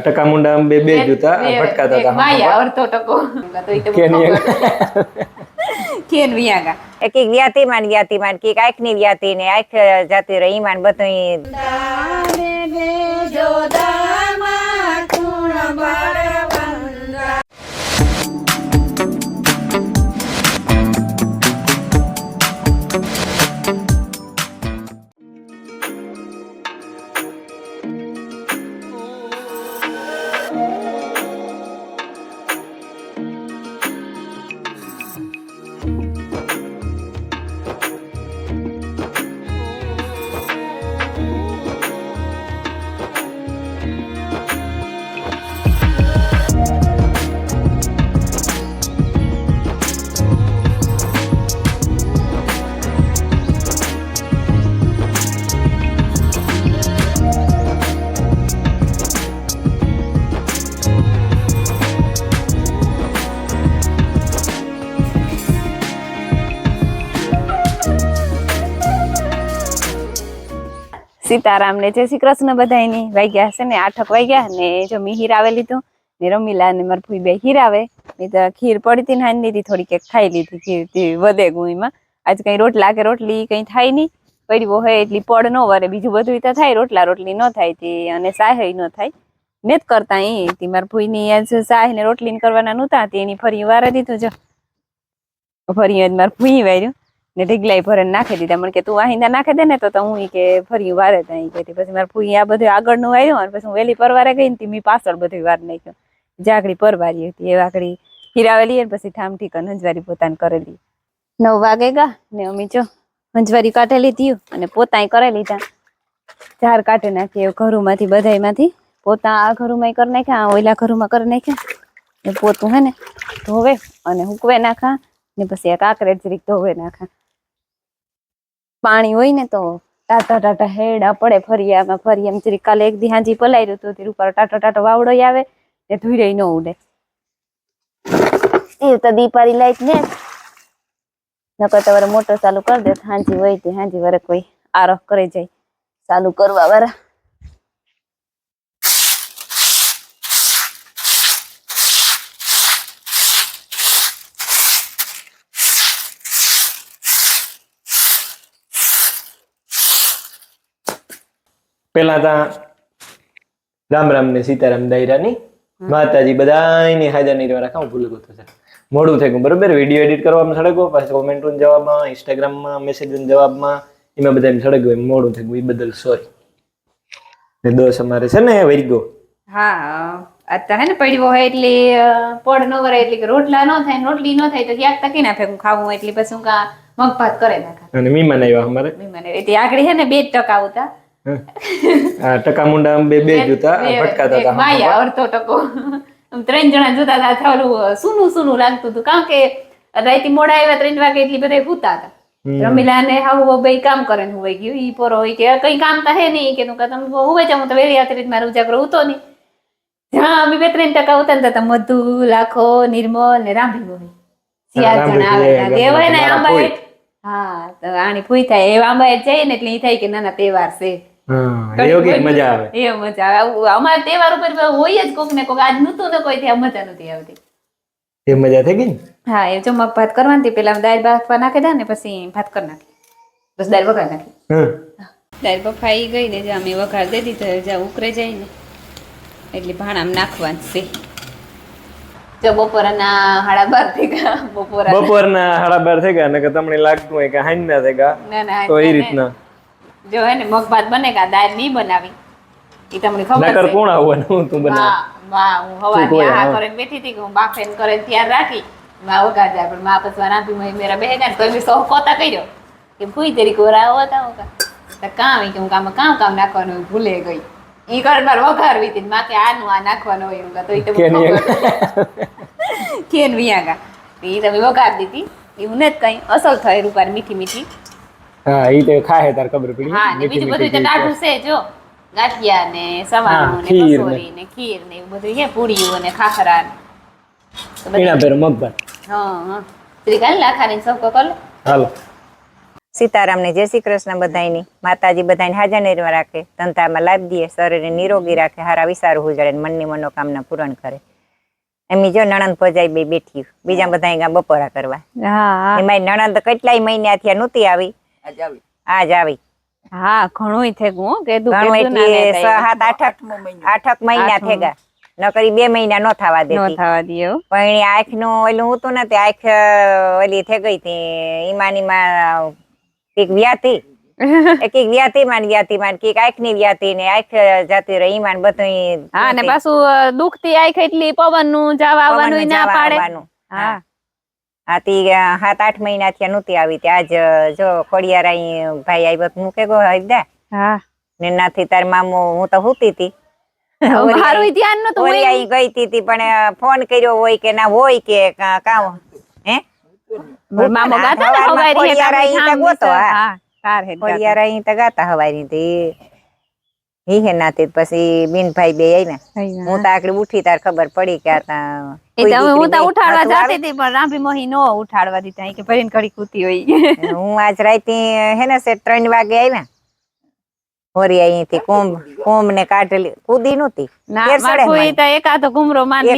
ટકા મુંડા બે બે જૂતા ભટકાતા હતા માયા અડધો ટકો તો ઈ તો કેન વિયાગા એક જ્ઞાતિમાન કે આંખ ની જ્ઞાતિ ને આંખ જાતિ રહી ઈમાન બધું સીતારામ ને જય શ્રી કૃષ્ણ બધાયની વાગ્યા હશે ને 8 વાગ્યા ને જો મી હીરાવે લીધું ને રમીલા ને માર ફૂઈ બે હીરાવે ને તો ખીર પડી હતી ને હાની દીધી થોડી કે ખાઈ લીધી ખીર થી વધે ગુઈમાં આજ કઈ રોટલા કે રોટલી કઈ થાય નહીં પડ્યો હોય એટલી પડ ન વરે બીજું બધું તો થાય રોટલી ન થાય તે અને સાહે ન થાય ને જ કરતા ઈ તી માર ફૂઈ ની આજ સાહે ને રોટલી કરવાના નહોતા તે એની ફરી વારે દીધું જો ફરી આજ માર ફૂઈ વાર્યું ને ઢીગલાઈ ભરે નાખી દીધા મને કે તું આહીંદા નાખી દે ને તો હું ઈ કે ફરી વારે ત્યાં કે પછી મારે ફૂઈ આ બધું આગળનું આવ્યું અને પછી હું વહેલી પરવારે ગઈ ને મી પાછળ બધું વાર નાખ્યો જાગડી પરવારી હતી એ વાકડી હીરાવેલી ને પછી ઠામ ઠીક હંજવારી પોતાને કરેલી 9 વાગે ગા ને અમે જો હંજવારી કાઢેલી હતી અને પોતાય કરી લીધા ઝાર કાઢી નાખી ઘરોમાંથી બધાયમાંથી પોતા આ ઘરોમાં કરી નાખ્યા ઓલા ઘરોમાં કરી નાખ્યા ને પોતું હે ને ધોવે અને હુકવે નાખા ને પછી આ કાકરે જરીક ધોવે નાખા પાણી હોય ને તો ટાટા હેડા પડે ફરિયામાં જરીક કાલે એક દી હાંજી પલાયરું હતું તે ઉપર ટાટા વાવડો આવે ને ધોઈ ન ઉડે એ તો દીપારી લાઈટ ને નકર તો મોટર ચાલુ કરી દે હાંજી હોય તે હાંજી વરે કોઈ આરખ કરે જાય ચાલુ કરવા વાળા પેલા ત્યાં રામ ને સીતારામ દાયરાની માતાજી બધાની હાજરની દ્વારા કામ ભૂલ ગયો છે મોડું થઈ ગયું બરોબર વિડીયો એડિટ કરવામાં સડકો પછી કોમેન્ટ જવાબમાં ઇન્સ્ટાગ્રામમાં મેસેજ જવાબમાં એમાં બધા સડક મોડું થઈ ગયું એ બદલ સોરી ને દોષ અમારે છે ને વરી ગયો હા અત્યારે હે ને પડ્યો હોય એટલે પડ ન વરાય એટલે કે રોટલા ન થાય રોટલી ન થાય તો ક્યાંક તકી ના ફેંકું ખાવું એટલે પછી હું કા મગ ભાત કરે નાખા અને મીમાન આવ્યા અમારે એટલે આગળ છે ને 2% હતા ટકા મુંડા બે બે જૂતા ભટકાતા હતા માયા અડધો ટકો 3 જણા જોતા હતા થોડું સુનું લાગતું હતું કારણ કે રાઈતી મોડા આવ્યા 3 વાગે એટલી બધા ભૂતા હતા રમીલા ને હાવ બે કામ કરે ને હોઈ ગયું ઈ પોરો હોય કે કઈ કામ તો હે નહીં કે તમે હોવે જાવ તો વેલી આતરી મારું ઉજાગરો ઉતો નહીં જ્યાં અમે 2-3% ઉતરતા હતા મધુ લાખો નિર્મલ ને રાંભી હોય 4 જણા આવે કહેવાય ને આંબા હા તો આની ફૂઈ થાય એવા આંબા જાય ને એટલે ઈ થાય કે નાના તહેવાર છે મજા આવે અમારા તહેવાર ઉપર હોય જ કોક ને કોક આજ નતું ને કોઈ ત્યાં મજા નથી આવતી એ મજા થઈ ગઈ હા એ જો મગ ભાત કરવાની પેલા દાળ બાફવા નાખી દે ને પછી ભાત કરી નાખી બસ દાળ વઘાર નાખી દાળ બફાઈ ગઈ ને જ્યાં અમે વઘાર દે દીધો જ્યાં ઉકરે જાય ને એટલે ભાણામાં નાખવાનું છે જો બપોરના 12:30 થઈ ગયા બપોરના 12:30 થઈ ગયા ને કે તમને લાગતું હોય કે હાંજ ના થઈ ગયા તો એ રીતના જો હે ને મગ ભાત બને કા દાળ નહીં બનાવી ઈ તમને ખબર છે નકર કોણ આવવાનું તું બનાવ માં હું હવાની આ કરીને બેઠી હતી કે હું બાફેન કરે તૈયાર રાખી માં વગાડ જાય પણ માં પછી રાંધી માં મેરા બેહે ગયા તો મે સો કોતા કર્યો કે ફૂઈ તેરી કોરા હોતા હોકા તો કામ કે હું કામ નાખવાનું ભૂલે ગઈ ઈ કર બાર વઘારવી હતી માં કે આનું આ નાખવાનું હોય હું તો ઈ તો કેન વિયાગા ઈ તમે વઘાર દીધી એવું ને કઈ અસલ થાય રૂપાર મીઠી હા ઈ તો ખાહે તાર ખબર પડી હા ને બીજું બધું તો ટાઢું છે જો ગાંઠિયા ને સવાનું ને કસોરી ને ખીર ને એવું બધું છે પૂરીઓ ને ખાખરા એના પેર મગભાત હા ત્રિકાલ લાખાની સૌ કલ હાલો સીતારામ ને જય શ્રી કૃષ્ણ બધાયની. માતાજી બધાને હાજર નિર્વા રાખે, ધંધામાં લાભ દે, શરીરને નિરોગી રાખે, હારા વિચારો ઉજાડે, મનની મનોકામના પૂરણ કરે. એમની જો નણંદ ભજાઈ બે બેઠી, બીજા બધા અહીંયા બપોરા કરવા. એમાં નણંદ કેટલાય મહિના થયા નહોતી આવી, આજ આવી. હા ઘણું થેગું ઘણું એટલે 7-8 મહિના થેગા. નકરી 2 મહિના નો થવા દેતી. પણ એ આંખ નું ઓલું હતું ને, આંખ ઓલી થઈ ગઈ હતી ઈમાનીમાં કઈક વ્યાતી. એક વ્યાતીમાન કઈક આંખ ની વ્યાતી ને આંખ જતી રહી ઈમાન બધું. હા ને પાછું દુખતી આંખ એટલી પવન નું જવા આવવાનું ના પાડે. હા 7-8 મહિના થયા નહોતી આવી. આજ જો ખોડિયારા ભાઈ આવ્યો મૂકે ગો હૈદા. હા ને નાથી તાર મામો હું તો હુતી હતી. મારું ધ્યાન નતું. ઓરિયાઈ ગઈ હતી પણ ફોન કર્યો હોય કે ના હોય કે કામ હે મામો ગાતા ને હવારી ખોડિયારા ઈ તો ગોતો. હા કાર હે ખોડિયારા ઈ તો ગાતા હવારી થી ઈ હે નાથી પછી બિનભાઈ બે આઈ હું તો આકડી ઉઠી તાર ખબર પડી કે આ હું તો ઉઠાડવા જાતી હતી પણ રાંભી મોહી નો ઉઠાડવા દીધા કે ભરીને ઘડી કૂતી હોય. હું આજ રાતી હે ને 3 વાગે આવ્યા. હોરી અહીંથી કોમ ને કાઢેલી કૂદી નહોતી. એકાદો ઘુમરો મારે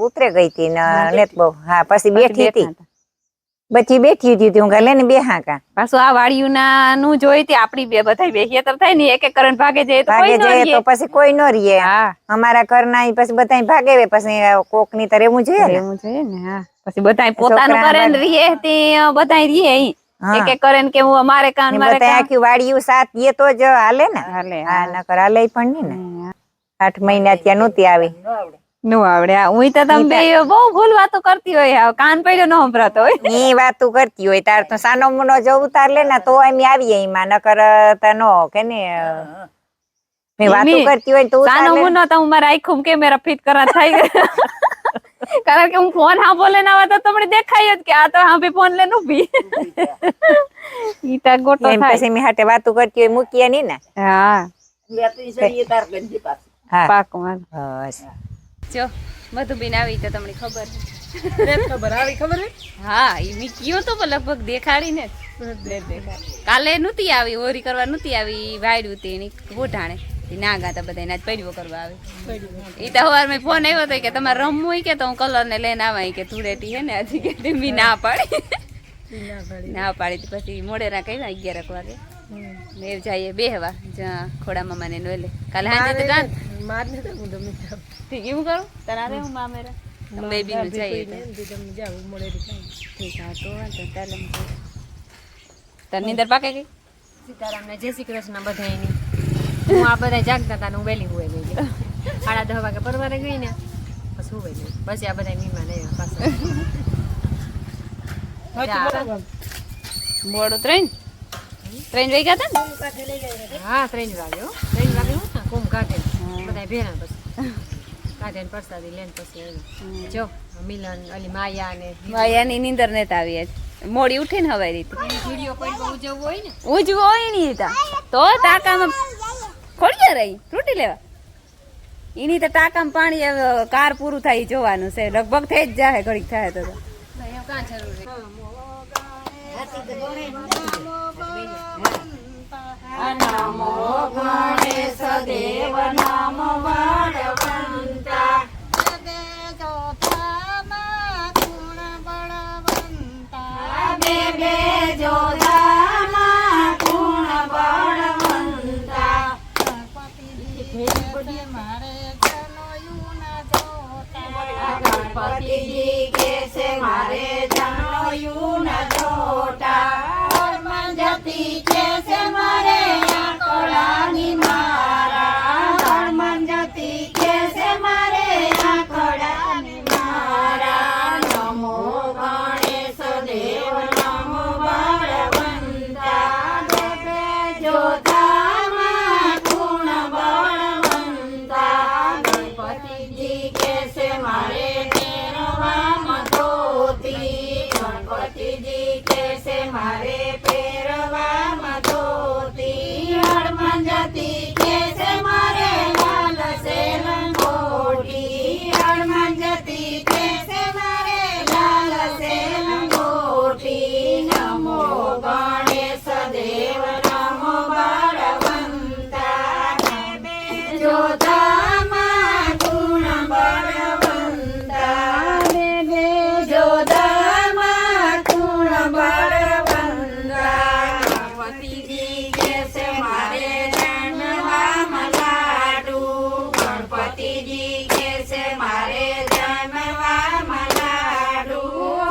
ઉતરે ગઈ હતી ને બહુ. હા પછી બેઠી હતી. બચી બેઠી હતી હું લે ને બેહા કા પાછું આ વાડિયું ના નું જોઈ તે આપડી બે બધા બેહિયતર થાય ને એક કરીને ભાગે જાય તો પછી કોઈ નો રીએ. અમારા ઘરના પછી બધા ભાગે પછી કોક ની તો રેવું જોઈએ ને. પછી બધા પોતાનું કરે ને રીએ તે બધા રીએ એક કરે કે હું મારે કાન મારે આખી વાડિયું સાથ એ તો જ હાલે ને. હા નકર હાલે પણ નહીં ને. 8 મહિના ત્યાં નહોતી આવી. નો આવડે. હું તો તમે બે બહુ ભૂલ વાતો કરતી હોય, કાન પડ્યો ન સંભળાતો હોય. ઈ વાતો કરતી હોય તાર તો સાનો મુનો જો ઉતાર લે ને તો એમ આવીએ એમાં નકર તો નો કે ને મેં વાતો કરતી હોય તો સાનો મુનો તો હું મારા આંખો કેમેરા ફિટ કરા થાય. કારણ કે હું ફોન હા બોલે ના આવે તો તમને દેખાય જ કે આ તો હા ભી ફોન લઈને ઉભી. ઈ તા ગોટો થાય. પછી મે હાટે વાતો કરતી હોય મૂકીએ ની ને. હા પાકો બસ જો મધુબીન આવી તો તમને ખબર હા ઈ મી કયો તો લગભગ દેખાડી ને કાલે નહોતી આવી, હોરી કરવા નહોતી આવી, વાયડું તેની ગોઠાણે ના ગાતા બધા ના પડ્યો કરવા આવે. એ તો સવાર મેં ફોન આવ્યો હતો કે તમારે રમવું હોય કે તો હું કલર ને લઈને આવા કે ધૂળેટી હે ને હજી કે મી ના પાડી. ના પાડી પછી મોડેરા કહ્યા 11 વાગે ને જઈએ બેહવા જ્યાં ખોડા મામા ને નોલે. કાલે હાજે તો જાન માર ને તો ઠીક એવું કરું તારે હું મામેરા તમે બી નું જઈએ તમે જાવ મોડેરી ઠીક હા તો વાંધો તાલે તર નીંદર પાકે ગઈ. સીતારામ ને જય શ્રી કૃષ્ણ બધાયની. હું આ બધા જાગતા હતા ને હું વહેલી હુઈ ગઈ. 10:30 વાગે પરવારે ગઈ ને પછી હુઈ ગઈ. પછી આ બધા મીમાન આવ્યા પાછા. મોડું 3 વાગ્યા હતા ને. હા 3 વાગે 3 વાગે હું ને કુંભ કાઢે બધા ભેરા પછી કાઢે ને પ્રસાદી લઈને પછી આવી. જો મિલન અલી માયાની નીંદર ને આવી આજ મોડી ઉઠી ને હવાઈ રીતે વિડીયો કોઈ ઉજવવું હોય ને ઉજવું હોય નહીં તો ટાંકામાં ખોડી રહી તૂટી લેવા એની તો ટાંકામાં પાણી કાર પૂરું થાય જોવાનું છે. લગભગ થઈ જ જાય ઘડીક થાય તો કાં જરૂર નમો ગણેશ દેવ નમ બળવંતા બે જોધામાં ગુણ બળવંતા બે જોધામાં ગુણ બળવંતા ગણપતિજી મારે જનોયું ના જોતા ગણપતિજી કે છે મારે જનોયું ના જોતા જતી કે છે મારે આંકડાની મારા હનુમાન જતી કે છે મારે આંકડાની મારા નમો ગણેશ દેવ નમો બળવંતા દેવે જોધામાં ગુણ બળવંતા ગણપતિજી કે છે મારે પહેરવામાં ધોતી ગણપતિજી કે છે મારે પહેરવામાં ધોતી હનુમાન જતી કે છે જોધામાં ગુણ બળવંતા બે જોધામાં ગુણ બળવંતા ગણપતિજી કેસે મારે જન્મવામાં લાડુ ગણપતિજી કેસે મારે જન્મવામાં લાડુ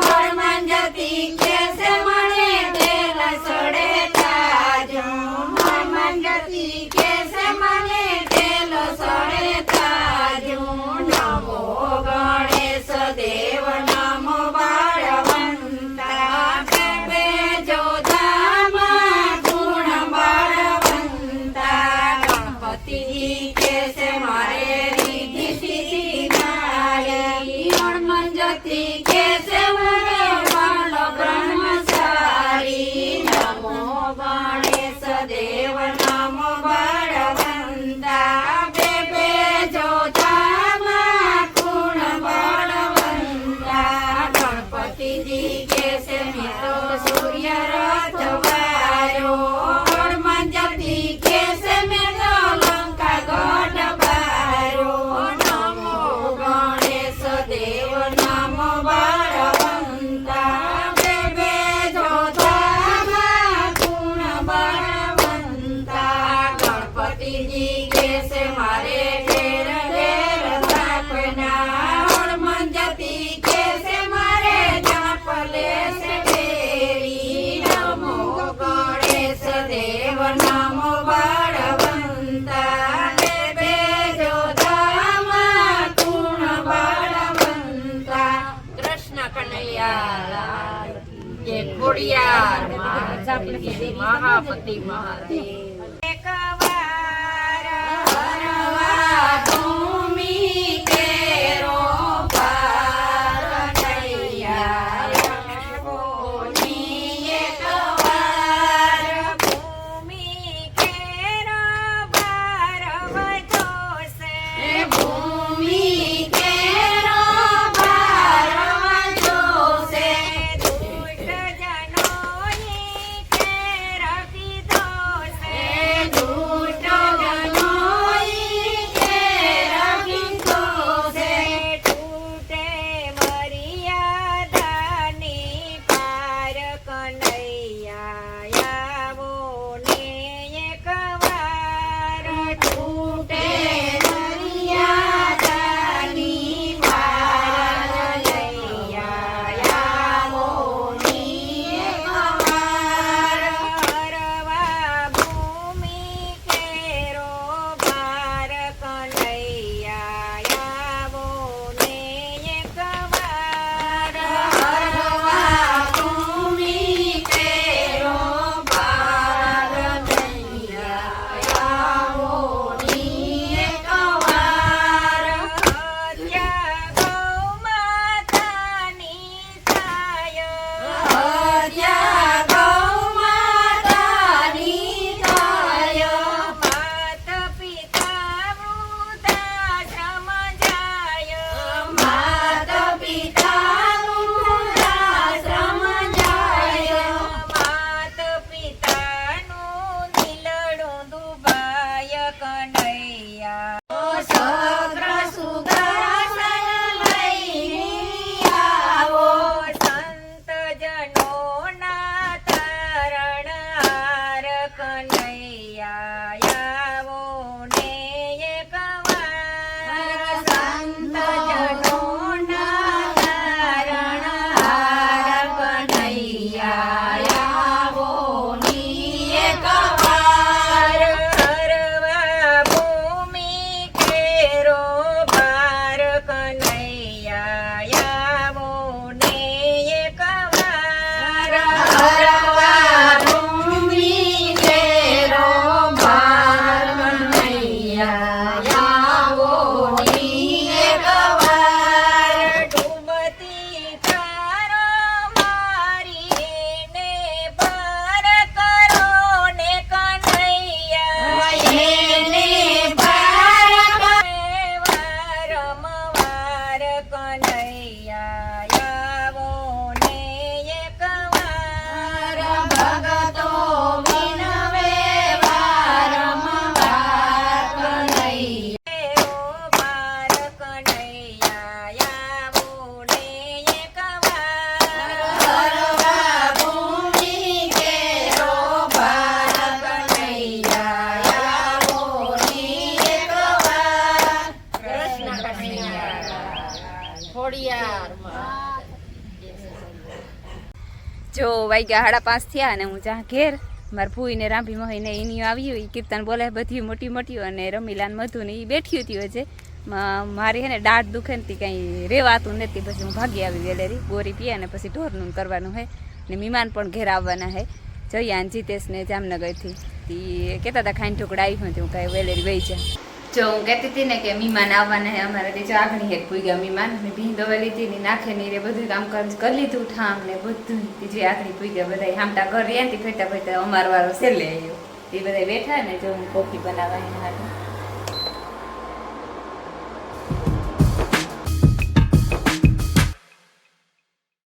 હનુમાન જતી કેસે મને તેલ સડે તાજો હનુમાન જતી કેસે મને તેલ સડે તાજો નમો ગણેશ દેવ નમો બળવંતા બે જોધામાં ગુણ બળવંતા ગણપતિજી કેસે મારે રીધિ સિદ્ધિ નાળી હનુમાન જતી કેસે મને બળ બ્રહ્મચારી નમો ગણેશ દેવ નમો બળવંતા બે જોધામાં ગુણ બળવંતા ગણપતિજી કેસે મેરો સૂર્ય રથ વાયો હનુમાન જતી કેસે મેરો લંકા ગઢ બારો નમો ગણેશ દેવ નમો બળવંતા બે જોધામાં ગુણ બળવંતા ગણપતિજી કેસે મારે ઘેર ઘેર સ્થાપના હનુમાન જતી કેસે મારે જાપ લેશે ઘેરી નમો ગણેશ દેવ નમો બળવંતા બે જોધામાં ગુણ બળવંતા કૃષ્ણ કનૈયા કે ખોડિયાર મહાપતિ મહાદેવ એકવાર હરવા ભૂમિ કેરો પાર નૈયા કોની એકવાર ભૂમિ કેરો પાર વધોસે ભૂમિ કેરો પાર વધોસે દુષ્ટ જનોની કેર કીધો છે જો વાગ્યા 5:30 થયા અને હું જ્યાં ઘેર મારા ફૂઈને રાંભી મહીને એની આવી હોય કીર્તન બોલે બધી મોટી મોટી અને રમીલાન મધુ ને એ બેઠી હતી હજે મારી હે ને દાઢ દુખે ને કંઈ રેવાતું નથી. પછી હું ભાગી આવી વેલેરી ગોરી પીએ ને પછી ઢોરનું કરવાનું હે ને મહેમાન પણ ઘેર આવવાના હે. જયા જીતેશ ને જામનગરથી તી કહેતા હતા ખાઈને ઢોકળા આવી હતી હું કાંઈ વેલેરી વહી જા. જો હું કહેતી હતી ને કે મહેમાન આવવાના હે અમારે તે ચાગણી હેઠ પૂગ્યા મહેમાન મેં ભીંદ દવા લીધી ને નાખે ને એ બધું કામ કરી લીધું ઠામ ને બધું જે આખરી પૂગ્યા બધા હામટા ઘર રહ્યા ને ફેટા ફેટા અમારો વારો છેલ્લે આવ્યો એ બધા બેઠા ને જો હું કોફી બનાવવા એના હાટું